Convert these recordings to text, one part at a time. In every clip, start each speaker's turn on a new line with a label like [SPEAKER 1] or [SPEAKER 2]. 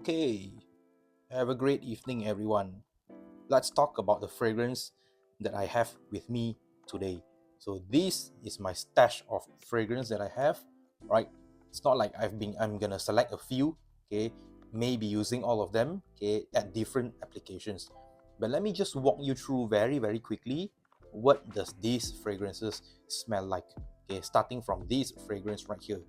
[SPEAKER 1] Okay, have a great evening, everyone. Let's talk about the fragrance that I have with me today. So this is my stash of fragrance that I have, right? It's not like I'm gonna select a few, okay, maybe using all of them, okay, at different applications. But let me just walk you through very quickly what does these fragrances smell like. Okay, starting from this fragrance right here.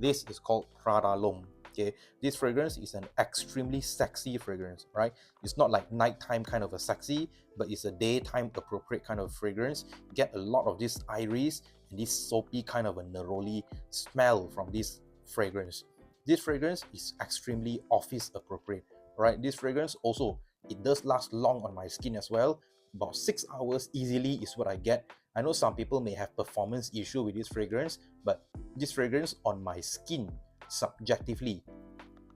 [SPEAKER 1] This is called Prada L'Homme. Okay, this fragrance is an extremely sexy fragrance, right? It's not like nighttime kind of a sexy, but it's a daytime appropriate kind of fragrance. Get a lot of this iris and this soapy kind of a neroli smell from this fragrance. This fragrance is extremely office appropriate, right? This fragrance also, it does last long on my skin as well. About 6 hours easily is what I get. I know some people may have performance issue with this fragrance, but this fragrance on my skin subjectively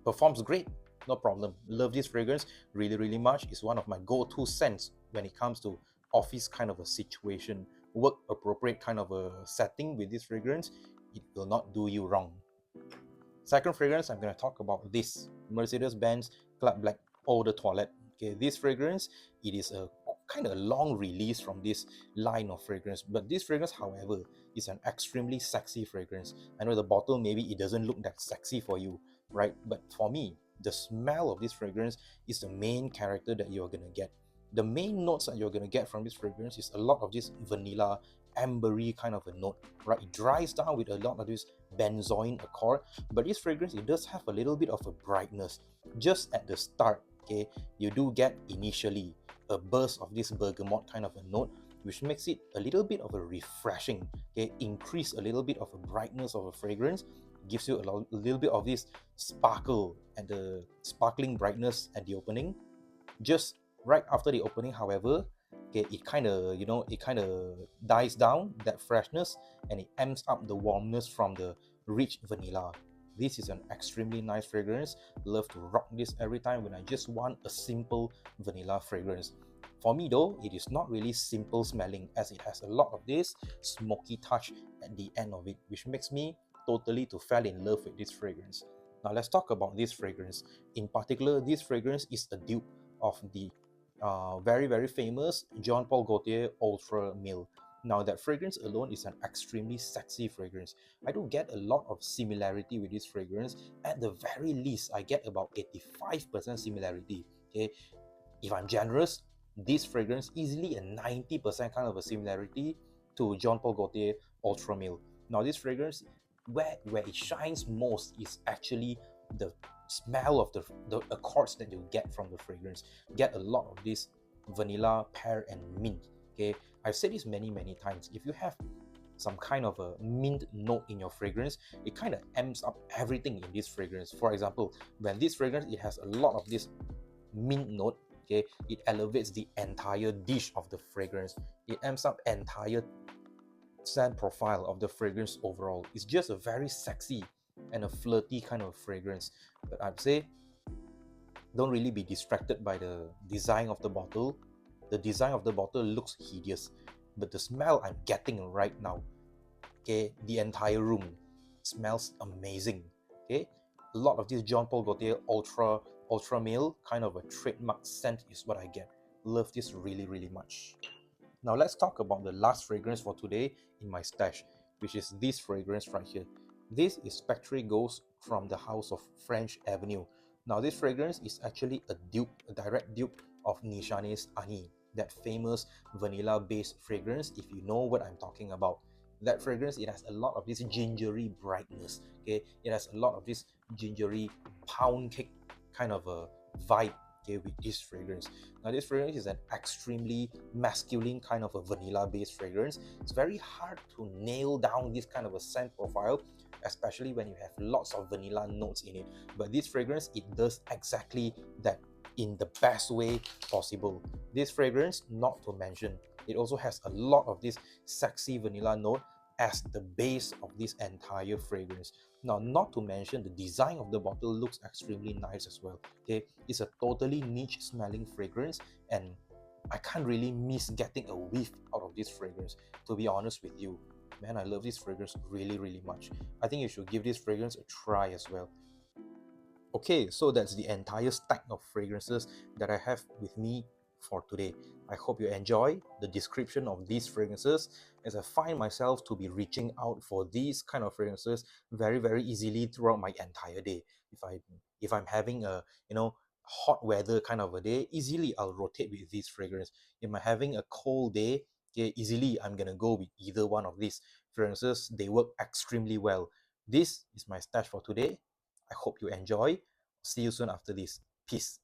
[SPEAKER 1] performs great, no problem. Love this fragrance really much. It's one of my go-to scents when it comes to office kind of a situation, work appropriate kind of a setting with this fragrance. It will not do you wrong. Second fragrance, I'm going to talk about this Mercedes-Benz Club Black Eau de Toilette. Okay, this fragrance, it is a kind of long release from this line of fragrance, but this fragrance, however, is an extremely sexy fragrance. I know the bottle, maybe it doesn't look that sexy for you, right? But for me, the smell of this fragrance is the main character that you're going to get. The main notes that you're going to get from this fragrance is a lot of this vanilla ambery kind of a note, right? It dries down with a lot of this benzoin accord, but this fragrance, it does have a little bit of a brightness just at the start. Okay, you do get initially a burst of this bergamot kind of a note, which makes it a little bit of a refreshing, okay, increase a little bit of a brightness of a fragrance, gives you a little bit of this sparkle and the sparkling brightness at the opening. Just right after the opening, however, okay, it kind of dies down that freshness, and it amps up the warmness from the rich vanilla. This is an extremely nice fragrance. Love to rock this every time when I just want a simple vanilla fragrance. For me though, it is not really simple smelling, as it has a lot of this smoky touch at the end of it, which makes me totally to fall in love with this fragrance. Now let's talk about this fragrance. In particular, this fragrance is a dupe of the very famous Jean Paul Gaultier Ultra Mille. Now that fragrance alone is an extremely sexy fragrance. I do get a lot of similarity with this fragrance. At the very least, I get about 85% similarity. Okay, if I'm generous, this fragrance easily a 90% kind of a similarity to Jean Paul Gaultier Ultra Mille. Now this fragrance, where it shines most is actually the smell of the accords that you get from the fragrance. Get a lot of this vanilla, pear, and mint. Okay, I've said this many times. If you have some kind of a mint note in your fragrance, it kind of amps up everything in this fragrance. For example, when this fragrance, it has a lot of this mint note, okay, it elevates the entire dish of the fragrance. It amps up entire scent profile of the fragrance overall. It's just a very sexy and a flirty kind of fragrance. But I'd say don't really be distracted by the design of the bottle. The design of the bottle looks hideous, but the smell I'm getting right now, okay, the entire room smells amazing. Okay, a lot of this Jean Paul Gaultier Ultra Male kind of a trademark scent is what I get. Love this really much. Now let's talk about the last fragrance for today in my stash, which is this fragrance right here. This is Spectre Ghost from the house of French Avenue. Now this fragrance is actually a dupe, a direct dupe of Nichane's Ani, that famous vanilla-based fragrance, if you know what I'm talking about. That fragrance, it has a lot of this gingery brightness. Okay, it has a lot of this gingery pound cake kind of a vibe, okay, with this fragrance. Now this fragrance is an extremely masculine kind of a vanilla based fragrance. It's very hard to nail down this kind of a scent profile, especially when you have lots of vanilla notes in it. But this fragrance, it does exactly that in the best way possible. This fragrance, not to mention, it also has a lot of this sexy vanilla note as the base of this entire fragrance. Now, not to mention, the design of the bottle looks extremely nice as well. Okay, it's a totally niche smelling fragrance, and I can't really miss getting a whiff out of this fragrance, to be honest with you. Man, I love this fragrance really much. I think you should give this fragrance a try as well. Okay, so that's the entire stack of fragrances that I have with me for today. I hope you enjoy the description of these fragrances, as I find myself to be reaching out for these kind of fragrances very easily throughout my entire day. If I'm having a hot weather kind of a day, easily I'll rotate with this fragrance. If I'm having a cold day, okay, easily I'm gonna go with either one of these fragrances. They work extremely well. This is my stash for today. I hope you enjoy. See you soon after this. Peace.